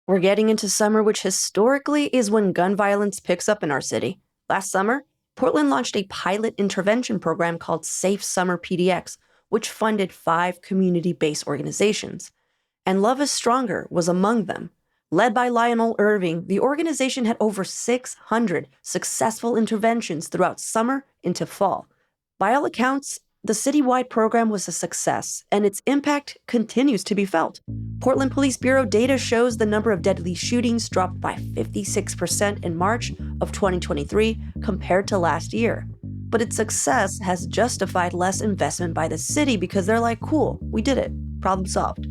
We're getting into summer, which historically is when gun violence picks up in our city. Last summer, Portland launched a pilot intervention program called Safe Summer PDX, which funded 5 community based organizations. And Love is Stronger was among them. Led by Lionel Irving, the organization had over 600 successful interventions throughout summer into fall. By all accounts, the citywide program was a success, and its impact continues to be felt. Portland Police Bureau data shows the number of deadly shootings dropped by 56% in March of 2023 compared to last year. But its success has justified less investment by the city because they're like, cool, we did it, problem solved.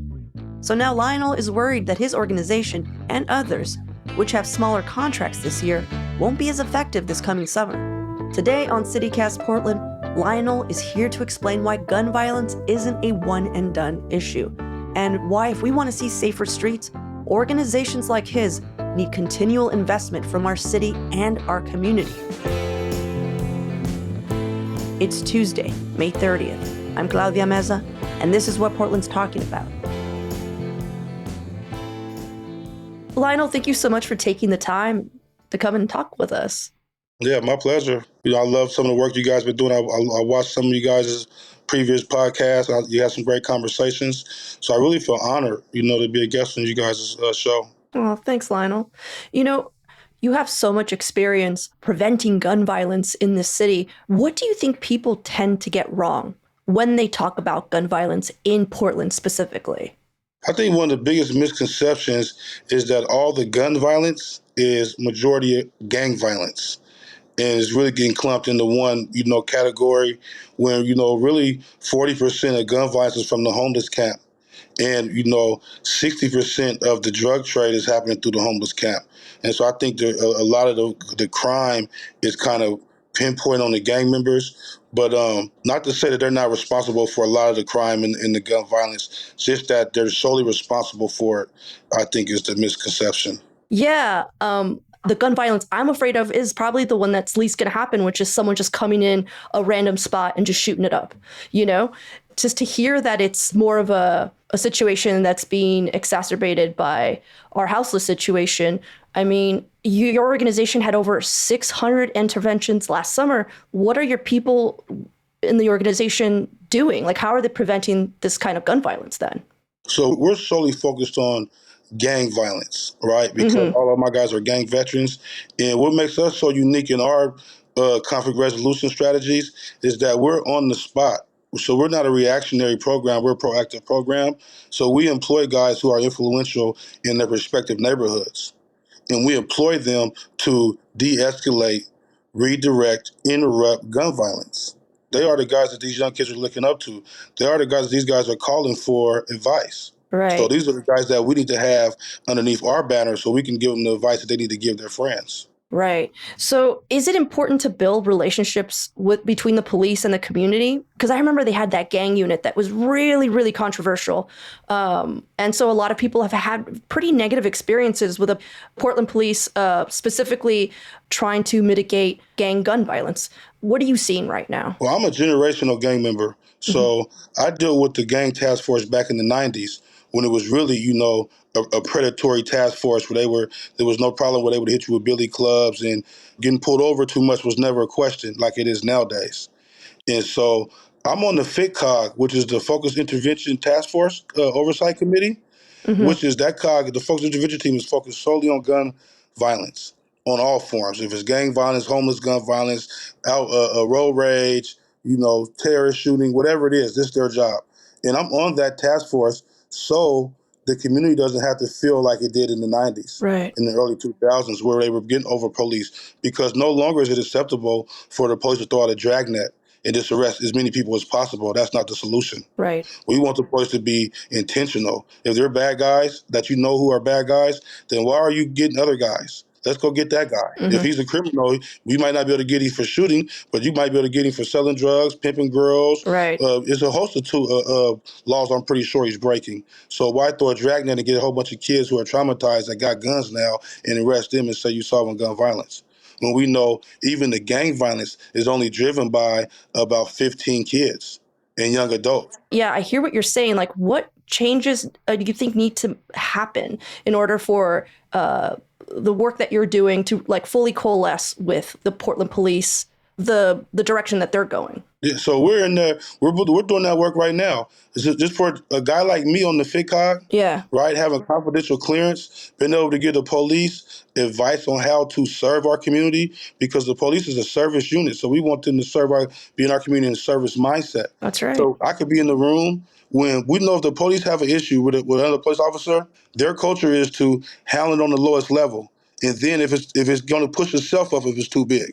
So now Lionel is worried that his organization and others, which have smaller contracts this year, won't be as effective this coming summer. Today on CityCast Portland, Lionel is here to explain why gun violence isn't a one-and-done issue, and why if we want to see safer streets, organizations like his need continual investment from our city and our community. It's Tuesday, May 30th. I'm Claudia Meza, and this is what Portland's talking about. Lionel, thank you so much for taking the time to come and talk with us. Yeah, my pleasure. I love some of the work you guys been doing. I watched some of you guys' previous podcasts. You had some great conversations. So I really feel honored, to be a guest on you guys' show. Oh, thanks, Lionel. You have so much experience preventing gun violence in this city. What do you think people tend to get wrong when they talk about gun violence in Portland specifically? I think one of the biggest misconceptions is that all the gun violence is majority gang violence. And it's really getting clumped into one, category when, really 40% of gun violence is from the homeless camp. And, 60% of the drug trade is happening through the homeless camp. And so I think a lot of the crime is kind of pinpoint on the gang members. But not to say that they're not responsible for a lot of the crime and the gun violence, just that they're solely responsible for it, I think is the misconception. Yeah. The gun violence I'm afraid of is probably the one that's least going to happen, which is someone just coming in a random spot and just shooting it up, Just to hear that it's more of a situation that's being exacerbated by our houseless situation. I mean, your organization had over 600 interventions last summer. What are your people in the organization doing? Like, how are they preventing this kind of gun violence then? So we're solely focused on gang violence, right? Because all of my guys are gang veterans. And what makes us so unique in our conflict resolution strategies is that we're on the spot. So we're not a reactionary program, we're a proactive program. So we employ guys who are influential in their respective neighborhoods. And we employ them to de-escalate, redirect, interrupt gun violence. They are the guys that these young kids are looking up to. They are the guys that these guys are calling for advice. Right. So these are the guys that we need to have underneath our banner so we can give them the advice that they need to give their friends. Right. So is it important to build relationships between the police and the community? Because I remember they had that gang unit that was really, really controversial. And so a lot of people have had pretty negative experiences with the Portland police, specifically trying to mitigate gang gun violence. What are you seeing right now? Well, I'm a generational gang member. So I dealt with the gang task force back in the 90s when it was really, a predatory task force where there was no problem where they would hit you with billy clubs, and getting pulled over too much was never a question like it is nowadays. And so I'm on the FITCOG, which is the Focused Intervention Task Force Oversight Committee, which is that COG, the Focused Intervention Team is focused solely on gun violence on all forms. If it's gang violence, homeless gun violence, road rage, terrorist shooting, whatever it is, this is their job. And I'm on that task force so the community doesn't have to feel like it did in the 90s, right, in the early 2000s, where they were getting over police, because no longer is it acceptable for the police to throw out a dragnet and just arrest as many people as possible. That's not the solution. Right. We want the police to be intentional. If they're bad guys that you know who are bad guys, then why are you getting other guys? Let's go get that guy. If he's a criminal, we might not be able to get him for shooting, but you might be able to get him for selling drugs, pimping girls. Right. It's a host of laws I'm pretty sure he's breaking. So why throw a dragnet and get a whole bunch of kids who are traumatized that got guns now and arrest them and say you're solving gun violence? When we know even the gang violence is only driven by about 15 kids and young adults. Yeah, I hear what you're saying. Like, what changes do you think need to happen in order for the work that you're doing to like fully coalesce with the Portland police, the direction that they're going? Yeah, so we're in there. We're doing that work right now. It's just for a guy like me on the FITCOG, Yeah. right? Having confidential clearance, being able to give the police advice on how to serve our community, because the police is a service unit. So we want them to be in our community in a service mindset. That's right. So I could be in the room when we know if the police have an issue with another police officer, their culture is to handle it on the lowest level, and then if it's going to push itself up if it's too big.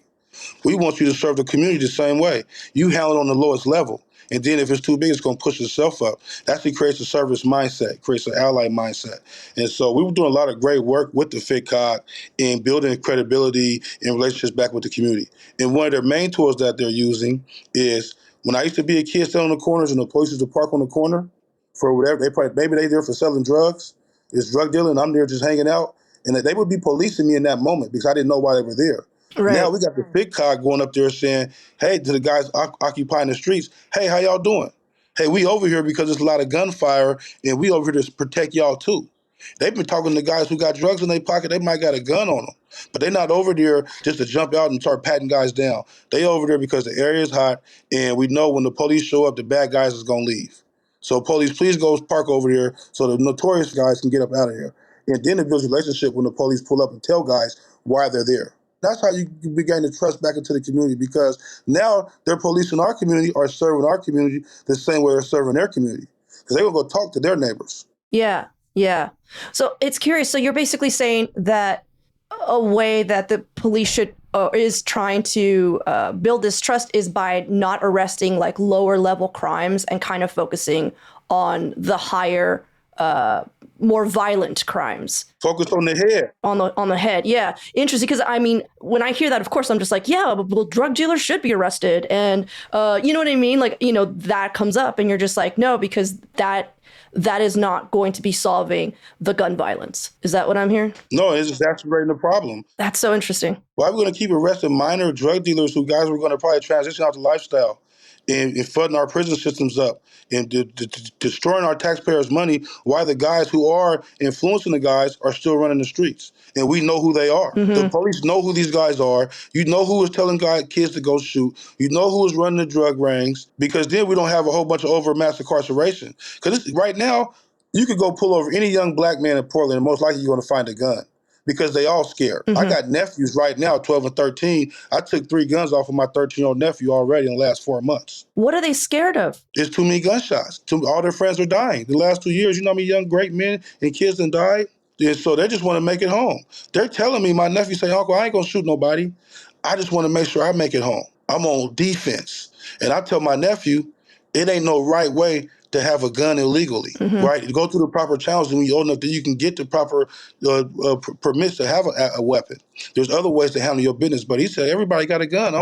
We want you to serve the community the same way. You handle it on the lowest level. And then if it's too big, it's going to push itself up. That actually creates a service mindset, creates an ally mindset. And so we were doing a lot of great work with the FITCOG in building credibility and relationships back with the community. And one of their main tools that they're using is when I used to be a kid standing on the corners and the police used to park on the corner for whatever, maybe they there for selling drugs, it's drug dealing, I'm there just hanging out. And they would be policing me in that moment because I didn't know why they were there. Right. Now we got the FITCOG going up there saying, hey, to the guys occupying the streets, hey, how y'all doing? Hey, we over here because there's a lot of gunfire, and we over here to protect y'all too. They've been talking to guys who got drugs in their pocket. They might got a gun on them, but they're not over there just to jump out and start patting guys down. They over there because the area is hot, and we know when the police show up, the bad guys is going to leave. So police, please go park over there so the notorious guys can get up out of here. And then it builds a relationship when the police pull up and tell guys why they're there. That's how you begin to trust back into the community, because now their police in our community are serving our community the same way they're serving their community, because they will go talk to their neighbors. Yeah, yeah. So it's curious. So you're basically saying that a way that the police should is trying to build this trust is by not arresting like lower level crimes and kind of focusing on the higher, more violent crimes. Focus on the head. On the head, yeah. Interesting, because I mean, when I hear that, of course, I'm just like, yeah, well, drug dealers should be arrested, and you know what I mean? Like, you know, that comes up, and you're just like, no, because that is not going to be solving the gun violence. Is that what I'm hearing? No, it's exacerbating the problem. That's so interesting. Why are we going to keep arresting minor drug dealers who guys were going to probably transition out to lifestyle? And flooding our prison systems up and destroying our taxpayers' money, while the guys who are influencing the guys are still running the streets. And we know who they are. Mm-hmm. The police know who these guys are. You know who is telling kids to go shoot. You know who is running the drug rings, because then we don't have a whole bunch of mass incarceration. Because right now, you could go pull over any young black man in Portland, and most likely you're going to find a gun, because they all scared. Mm-hmm. I got nephews right now, 12 and 13. I took 3 guns off of my 13-year-old nephew already in the last 4 months. What are they scared of? There's too many gunshots. All their friends are dying. The last 2 years, you know how many young, great men and kids that died? And so they just want to make it home. They're telling me, my nephew say, Uncle, I ain't going to shoot nobody. I just want to make sure I make it home. I'm on defense. And I tell my nephew, it ain't no right way to have a gun illegally, mm-hmm. right? You go through the proper channels, and when you're old enough that you can get the proper permits to have a weapon. There's other ways to handle your business, but he said everybody got a gun,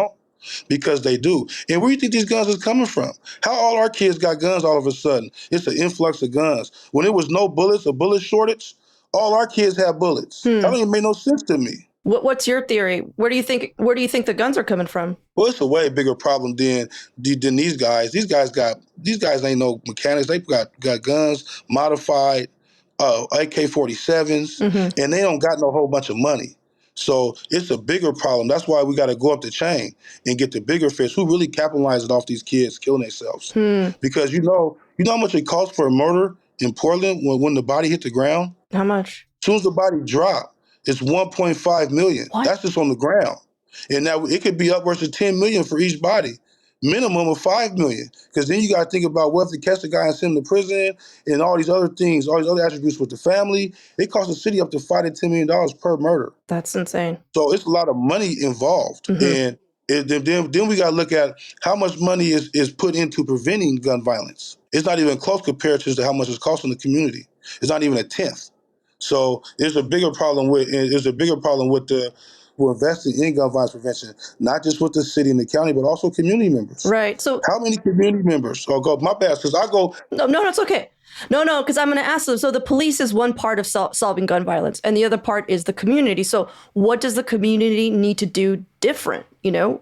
because they do. And where do you think these guns is coming from? How all our kids got guns all of a sudden? It's an influx of guns. When there was no bullets, a bullet shortage, all our kids have bullets. That don't even make no sense to me. What's your theory? Where do you think the guns are coming from? Well, it's a way bigger problem than these guys. These guys ain't no mechanics. They got guns, modified AK-47s, mm-hmm. and they don't got no whole bunch of money. So it's a bigger problem. That's why we got to go up the chain and get the bigger fish who really capitalizes off these kids killing themselves. Because you know how much it costs for a murder in Portland when the body hit the ground? How much? As soon as the body dropped, it's $1.5 million. What? That's just on the ground. And now it could be upwards of $10 million for each body, minimum of $5 million. Because then you got to think about what if they catch the guy and send him to prison and all these other things, all these other attributes with the family. It costs the city up to $5 to $10 million per murder. That's insane. So it's a lot of money involved. Mm-hmm. And then we got to look at how much money is put into preventing gun violence. It's not even close compared to how much it's costing the community. It's not even a tenth. So there's a bigger problem with we're investing in gun violence prevention, not just with the city and the county, but also community members. Right. So how many community members? My bad, because I go. No, it's okay. No, because I'm going to ask them. So the police is one part of solving gun violence, and the other part is the community. So what does the community need to do different? You know,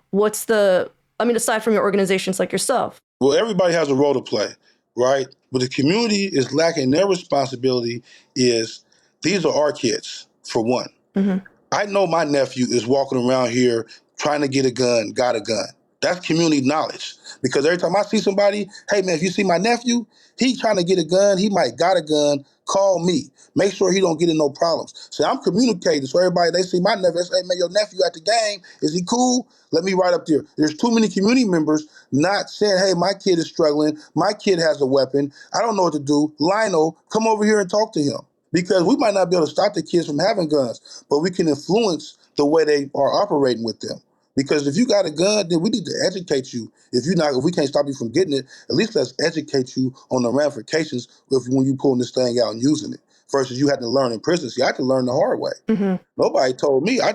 what's aside from your organizations like yourself? Well, everybody has a role to play. right? But the community is lacking their responsibility is these are our kids, for one. Mm-hmm. I know my nephew is walking around here trying to get a gun, got a gun. That's community knowledge. Because every time I see somebody, hey man, if you see my nephew, he trying to get a gun, he might got a gun, call me. Make sure he don't get in no problems. So I'm communicating. So everybody, they see my nephew, they say, hey man, your nephew at the game, is he cool? Let me right up there. There's too many community members not saying, hey, my kid is struggling, my kid has a weapon, I don't know what to do. Lionel, come over here and talk to him. Because we might not be able to stop the kids from having guns, but we can influence the way they are operating with them. Because if you got a gun, then we need to educate you. If we can't stop you from getting it, at least let's educate you on the ramifications of when you pulling this thing out and using it. Versus you had to learn in prison. See, I had to learn the hard way. Mm-hmm. Nobody told me. I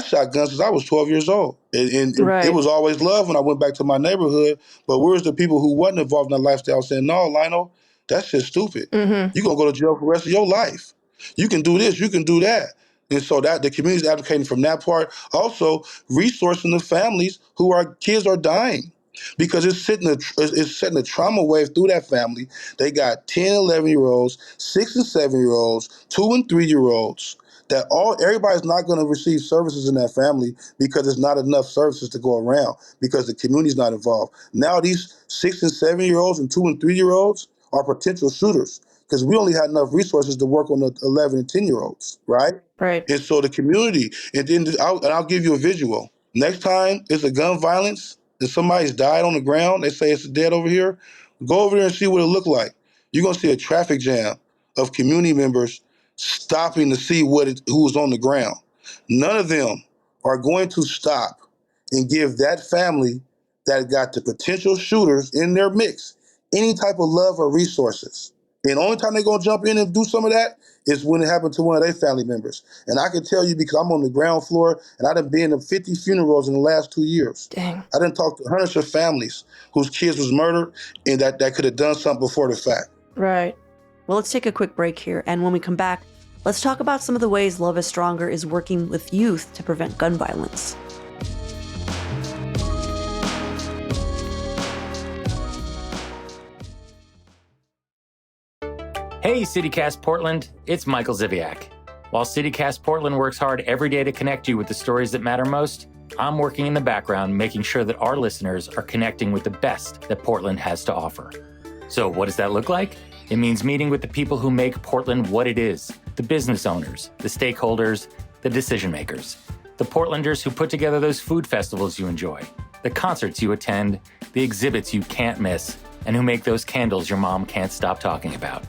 shot guns since I was 12 years old. And it Right. was always love when I went back to my neighborhood. But where's the people who wasn't involved in that lifestyle saying, no, Lionel, that's just stupid. Mm-hmm. You're going to go to jail for the rest of your life. You can do this, you can do that. And so that the community is advocating from that part. Also, resourcing the families who are kids are dying. Because it's setting a trauma wave through that family. They got 10, 11-year-olds, 6 and 7-year-olds, 2 and 3-year-olds that everybody's not going to receive services in that family because there's not enough services to go around because the community's not involved. Now these 6 and 7-year-olds and 2 and 3-year-olds are potential shooters because we only had enough resources to work on the 11 and 10-year-olds, right? Right. And so the community, and then I'll give you a visual. Next time it's a gun violence and somebody's died on the ground, they say it's dead over here, go over there and see what it looked like. You're going to see a traffic jam of community members stopping to see who was on the ground. None of them are going to stop and give that family that got the potential shooters in their mix any type of love or resources. And the only time they're going to jump in and do some of that is when it happened to one of their family members. And I can tell you because I'm on the ground floor and I done been to 50 funerals in the last 2 years. Dang. I done talked to hundreds of families whose kids was murdered and that could have done something before the fact. Right. Well, let's take a quick break here. And when we come back, let's talk about some of the ways Love is Stronger is working with youth to prevent gun violence. Hey, CityCast Portland, it's Michael Ziviak. While CityCast Portland works hard every day to connect you with the stories that matter most, I'm working in the background making sure that our listeners are connecting with the best that Portland has to offer. So what does that look like? It means meeting with the people who make Portland what it is, the business owners, the stakeholders, the decision makers, the Portlanders who put together those food festivals you enjoy, the concerts you attend, the exhibits you can't miss, and who make those candles your mom can't stop talking about.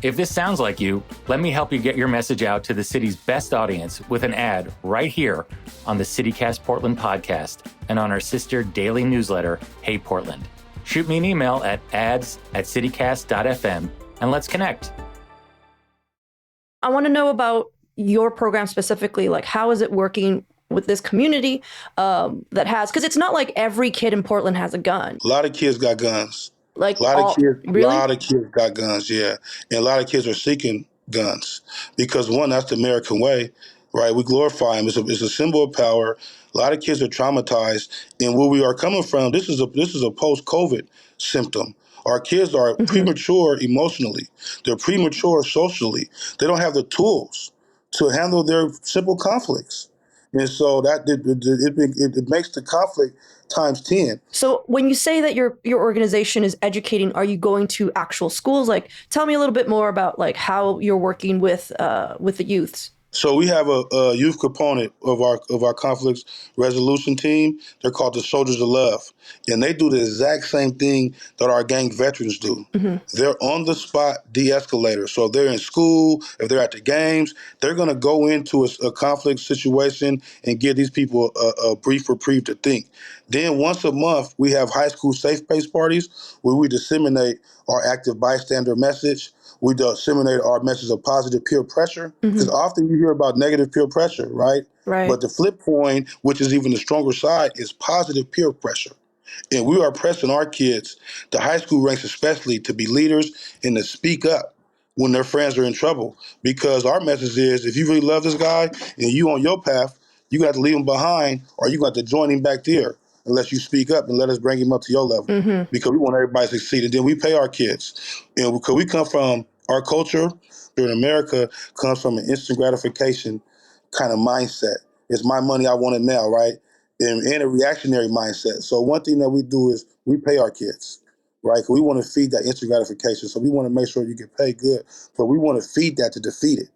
If this sounds like you, let me help you get your message out to the city's best audience with an ad right here on the CityCast Portland podcast and on our sister daily newsletter, Hey Portland. Shoot me an email at ads@citycast.fm and let's connect. I want to know about your program specifically. Like, how is it working with this community that has, because it's not like every kid in Portland has a gun. A lot of kids got guns. Like A lot really? of kids got guns, yeah. And a lot of kids are seeking guns because, one, that's the American way, right? We glorify them. It's a symbol of power. A lot of kids are traumatized. And where we are coming from, this is a post-COVID symptom. Our kids are premature emotionally. They're premature socially. They don't have the tools to handle their simple conflicts. And so that it makes the conflict times 10. So when you say that your organization is educating, are you going to actual schools? Like, tell me a little bit more about like how you're working with the youths. So we have a youth component of our conflicts resolution team. They're called the Soldiers of Love, and they do the exact same thing that our gang veterans do. They're on the spot de-escalators. So if they're in school, if they're at the games, they're going to go into a conflict situation and give these people a brief reprieve to think. Then once a month, we have high school safe space parties where we disseminate our active bystander message. We disseminate our message of positive peer pressure because often you hear about negative peer pressure, right? Right. But the flip coin, which is even the stronger side, is positive peer pressure. And we are pressing our kids, the high school ranks especially, to be leaders and to speak up when their friends are in trouble. Because our message is, if you really love this guy and you on your path, you got to leave him behind or you got to join him back there. unless you speak up and let us bring him up to your level, because we want everybody to succeed. And then we pay our kids. And because we come from our culture here in America comes from an instant gratification kind of mindset. It's my money, I want it now, right? And a reactionary mindset. So one thing that we do is we pay our kids, right? 'Cause we want to feed that instant gratification. So we want to make sure you get paid good, but we want to feed that to defeat it.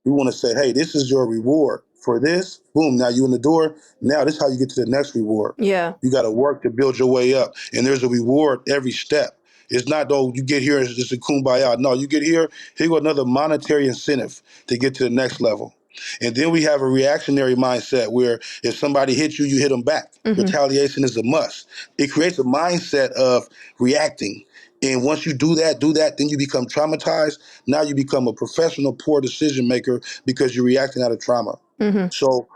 We want to say, hey, this is your reward for this. Boom, now you in the door. Now this is how you get to the next reward. Yeah. You got to work to build your way up. And there's a reward every step. It's not, though, you get here and it's just a kumbaya. No, you get here go another monetary incentive to get to the next level. And then we have a reactionary mindset where if somebody hits you, you hit them back. Retaliation is a must. It creates a mindset of reacting. And once you do that, then you become traumatized. Now you become a professional, poor decision maker because you're reacting out of trauma. So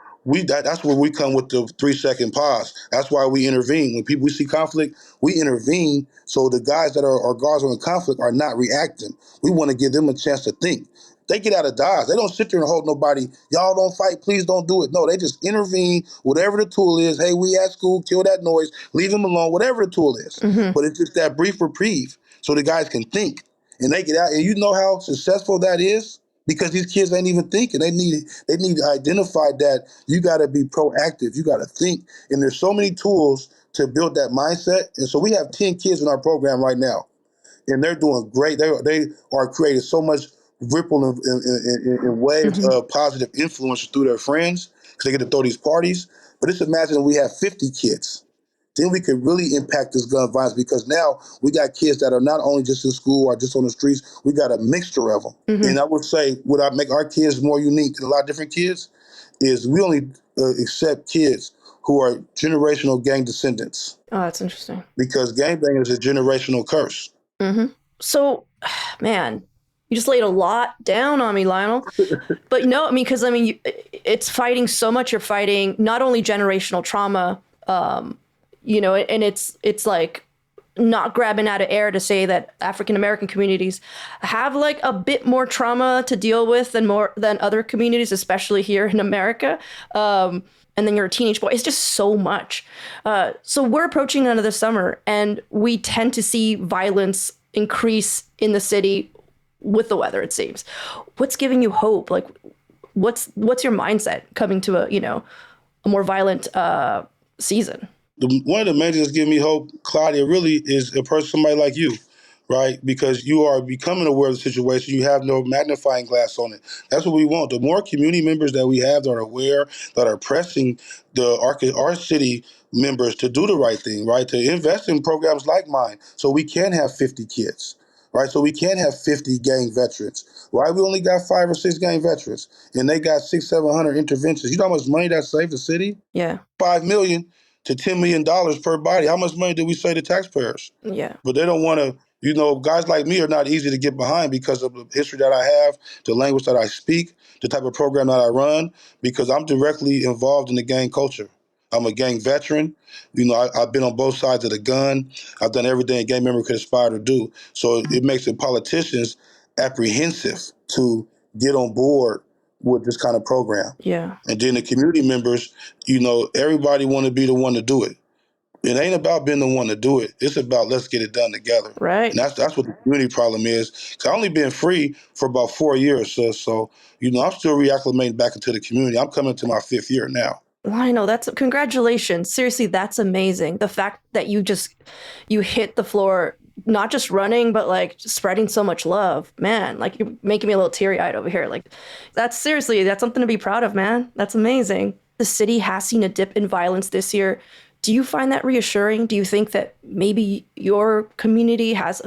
that's where we come with the 3-second pause. That's why we intervene. When we see conflict, we intervene so the guys that are guards in conflict are not reacting. We want to give them a chance to think. They get out of dodge. They don't sit there and hold nobody. Y'all don't fight. Please don't do it. No, they just intervene. Whatever the tool is. Hey, we at school. Kill that noise. Leave them alone. Whatever the tool is. But it's just that brief reprieve so the guys can think and they get out. And you know how successful that is because these kids ain't even thinking. They need to identify that you got to be proactive. You got to think. And there's so many tools to build that mindset. And so we have 10 kids in our program right now, and they're doing great. They are creating so much ripple and waves of positive influence through their friends because they get to throw these parties. But just imagine if we have 50 kids. Then we could really impact this gun violence because now we got kids that are not only just in school or just on the streets, we got a mixture of them. And I would say what I make our kids more unique than a lot of different kids is we only accept kids who are generational gang descendants. Oh, that's interesting. Because gangbanging is a generational curse. So, man, you just laid a lot down on me, Lionel. But no, I mean, because it's fighting so much. You're fighting not only generational trauma, and it's like not grabbing out of air to say that African American communities have like a bit more trauma to deal with than other communities, especially here in America. And then you're a teenage boy. It's just so much. So we're approaching another summer, and we tend to see violence increase in the city with the weather, it seems. What's giving you hope? Like, what's your mindset coming to a more violent season? One of the main things that's giving me hope, Claudia, really is a person, somebody like you, right? Because you are becoming aware of the situation. You have no magnifying glass on it. That's what we want. The more community members that we have that are aware, that are pressing our city members to do the right thing, right? To invest in programs like mine so we can have 50 kids, right? So we can have 50 gang veterans. Why we only got 5 or 6 gang veterans and they got 600-700 interventions? You know how much money that saved the city? Yeah. $5 million to $10 million per body. How much money did we save to taxpayers? Yeah. But they don't want to, guys like me are not easy to get behind because of the history that I have, the language that I speak, the type of program that I run, because I'm directly involved in the gang culture. I'm a gang veteran. I've been on both sides of the gun. I've done everything a gang member could aspire to do. So it makes the politicians apprehensive to get on board with this kind of program. Yeah. And then the community members, everybody want to be the one to do it. It ain't about being the one to do it. It's about let's get it done together. Right. And that's what the community problem is. Cause I only been free for about 4 years, so I'm still reacclimating back into the community. I'm coming to my 5th year now. Lionel, congratulations. Seriously, that's amazing. The fact that you hit the floor, not just running, but like spreading so much love, man, like you're making me a little teary eyed over here. Like that's something to be proud of, man. That's amazing. The city has seen a dip in violence this year. Do you find that reassuring? Do you think that maybe your community has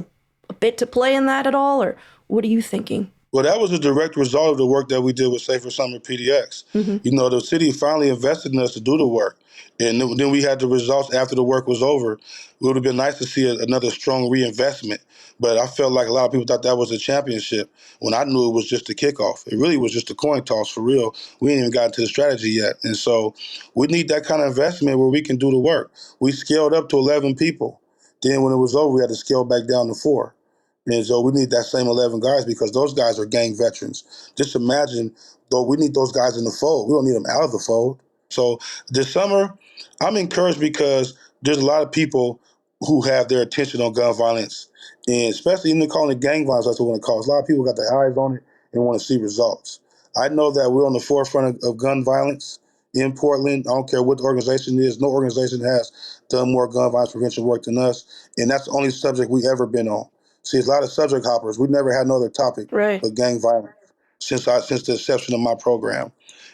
a bit to play in that at all? Or what are you thinking? Well, that was a direct result of the work that we did with Safer Summer PDX. The city finally invested in us to do the work. And then we had the results after the work was over. It would have been nice to see another strong reinvestment. But I felt like a lot of people thought that was a championship when I knew it was just a kickoff. It really was just a coin toss for real. We ain't even gotten to the strategy yet. And so we need that kind of investment where we can do the work. We scaled up to 11 people. Then when it was over, we had to scale back down to 4. And so we need that same 11 guys because those guys are gang veterans. Just imagine, though, we need those guys in the fold. We don't need them out of the fold. So this summer, I'm encouraged because there's a lot of people who have their attention on gun violence, and especially even calling it gang violence, that's what it calls. A lot of people got their eyes on it and want to see results. I know that we're on the forefront of gun violence in Portland. I don't care what the organization is. No organization has done more gun violence prevention work than us, and that's the only subject we've ever been on. See, there's a lot of subject hoppers. We've never had no other topic Right. but gang violence since the inception of my program.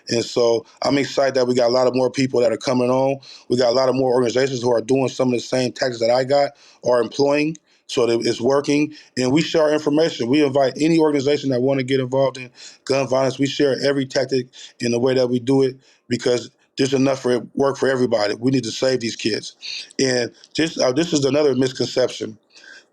And so I'm excited that we got a lot of more people that are coming on. We got a lot of more organizations who are doing some of the same tactics that I got or employing, so that it's working. And we share information. We invite any organization that want to get involved in gun violence. We share every tactic in the way that we do it because there's enough for work for everybody. We need to save these kids. And this is another misconception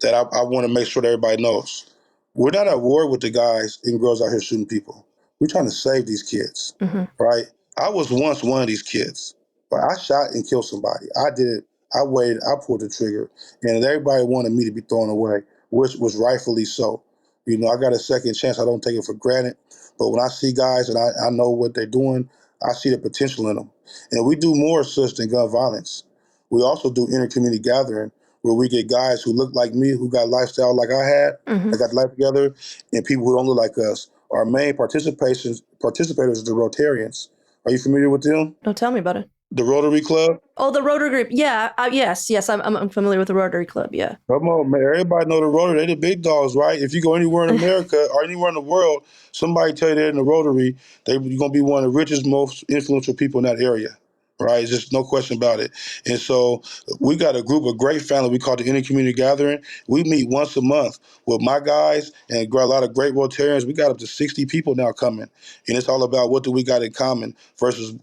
that I want to make sure that everybody knows. We're not at war with the guys and girls out here shooting people. We're trying to save these kids, right? I was once one of these kids, but I shot and killed somebody. I did it. I waited. I pulled the trigger, and everybody wanted me to be thrown away, which was rightfully so. You know, I got a second chance. I don't take it for granted. But when I see guys and I know what they're doing, I see the potential in them. And we do more, sis, than gun violence. We also do inter-community gathering, where we get guys who look like me, who got lifestyle like I had, that got life together, and people who don't look like us. Our main participators are the Rotarians. Are you familiar with them? No, tell me about it. The Rotary Club? Oh, the Rotary Group. Yeah, yes, I'm familiar with the Rotary Club, yeah. Come on, man. Everybody know the Rotary. They the big dogs, right? If you go anywhere in America or anywhere in the world, somebody tell you they're in the Rotary, you're going to be one of the richest, most influential people in that area. Right? There's just no question about it. And so we got a group of great family we call the Inter-Community Gathering. We meet once a month with my guys and a lot of great Rotarians. We got up to 60 people now coming. And it's all about what do we got in common versus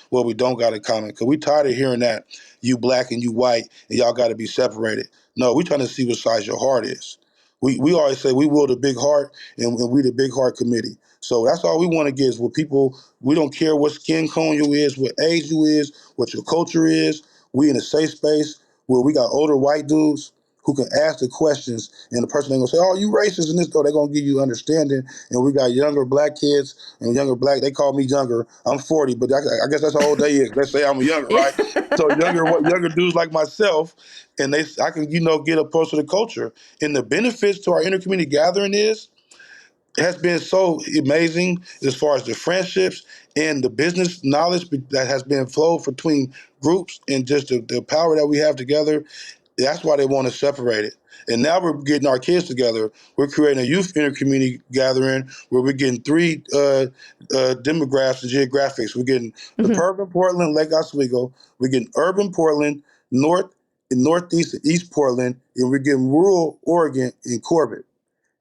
what we don't got in common. Because we tired of hearing that you black and you white and y'all got to be separated. No, we trying to see what size your heart is. We always say we will the big heart and we the big heart committee. So that's all we want to get is what people, we don't care what skin tone you is, what age you is, what your culture is. We in a safe space where we got older white dudes who can ask the questions and the person ain't gonna say, oh, you racist and this, they're gonna give you understanding. And we got younger black kids and younger black, they call me younger. I'm 40, but I guess that's how old they is. Let's say I'm younger, right? So younger dudes like myself, and I can, get up close to the culture. And the benefits to our inter-community gathering is, it has been so amazing as far as the friendships and the business knowledge that has been flowed between groups and just the power that we have together. That's why they want to separate it. And now we're getting our kids together. We're creating a youth inter-community gathering where we're getting three demographics and geographics. We're getting suburban Portland, Lake Oswego. We're getting urban Portland, northeast and east Portland, and we're getting rural Oregon in Corbett.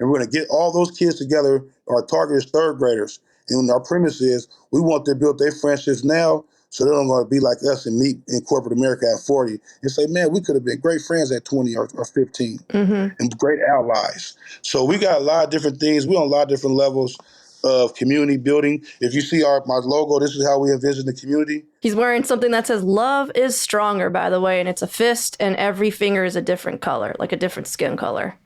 And we're going to get all those kids together. Our target is third graders. And our premise is we want to build their friendships now so they're not going to be like us and meet in corporate America at 40 and say, man, we could have been great friends at 20 or 15 and great allies. So we got a lot of different things. We're on a lot of different levels of community building. If you see my logo, this is how we envision the community. He's wearing something that says love is stronger, by the way, and it's a fist and every finger is a different color, like a different skin color.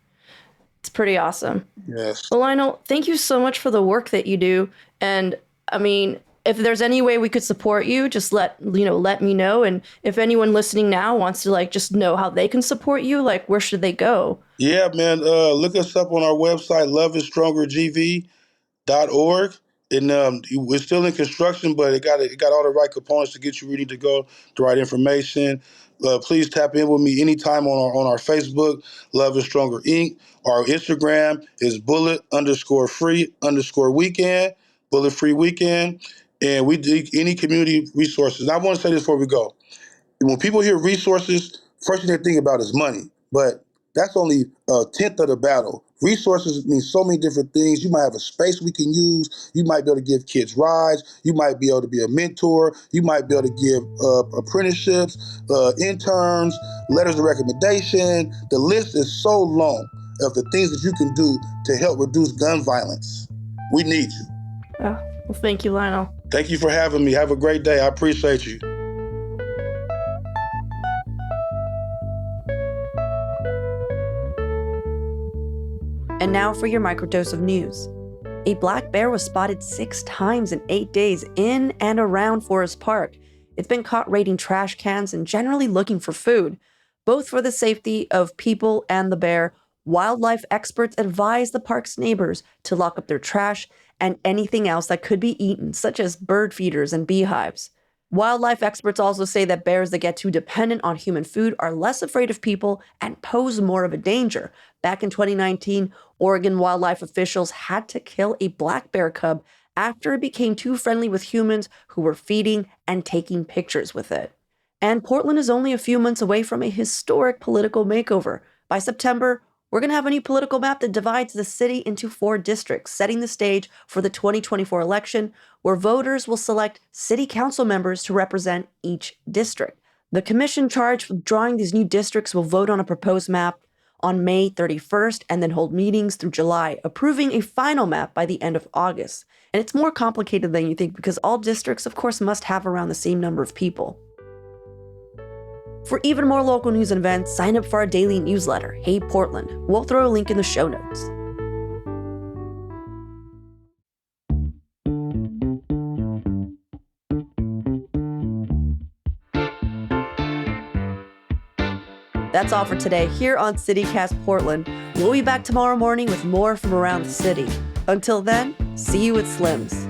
It's pretty awesome. Yes. Well, Lionel, thank you so much for the work that you do. And I mean, if there's any way we could support you, just let me know. And if anyone listening now wants to just know how they can support you, where should they go? Yeah, man. Look us up on our website, loveisstrongergv.org. And we're still in construction, but it got all the right components to get you ready to go, the right information. Please tap in with me anytime on our Facebook, Love is Stronger Inc. Our Instagram is bullet_free_weekend, bullet free weekend. And we do any community resources. And I want to say this before we go. When people hear resources, first thing they think about is money. But that's only a tenth of the battle. Resources mean so many different things. You might have a space we can use. You might be able to give kids rides. You might be able to be a mentor. You might be able to give apprenticeships, interns, letters of recommendation. The list is so long of the things that you can do to help reduce gun violence. We need you. Oh, well, thank you, Lionel. Thank you for having me. Have a great day. I appreciate you. And now for your microdose of news. A black bear was spotted 6 times in 8 days in and around Forest Park. It's been caught raiding trash cans and generally looking for food. Both for the safety of people and the bear, wildlife experts advise the park's neighbors to lock up their trash and anything else that could be eaten, such as bird feeders and beehives. Wildlife experts also say that bears that get too dependent on human food are less afraid of people and pose more of a danger. Back in 2019, Oregon wildlife officials had to kill a black bear cub after it became too friendly with humans who were feeding and taking pictures with it. And Portland is only a few months away from a historic political makeover. By September, we're going to have a new political map that divides the city into 4 districts, setting the stage for the 2024 election, where voters will select city council members to represent each district. The commission charged with drawing these new districts will vote on a proposed map on May 31st and then hold meetings through July, approving a final map by the end of August. And it's more complicated than you think because all districts, of course, must have around the same number of people. For even more local news and events, sign up for our daily newsletter, Hey Portland. We'll throw a link in the show notes. That's all for today here on CityCast Portland. We'll be back tomorrow morning with more from around the city. Until then, see you at Slim's.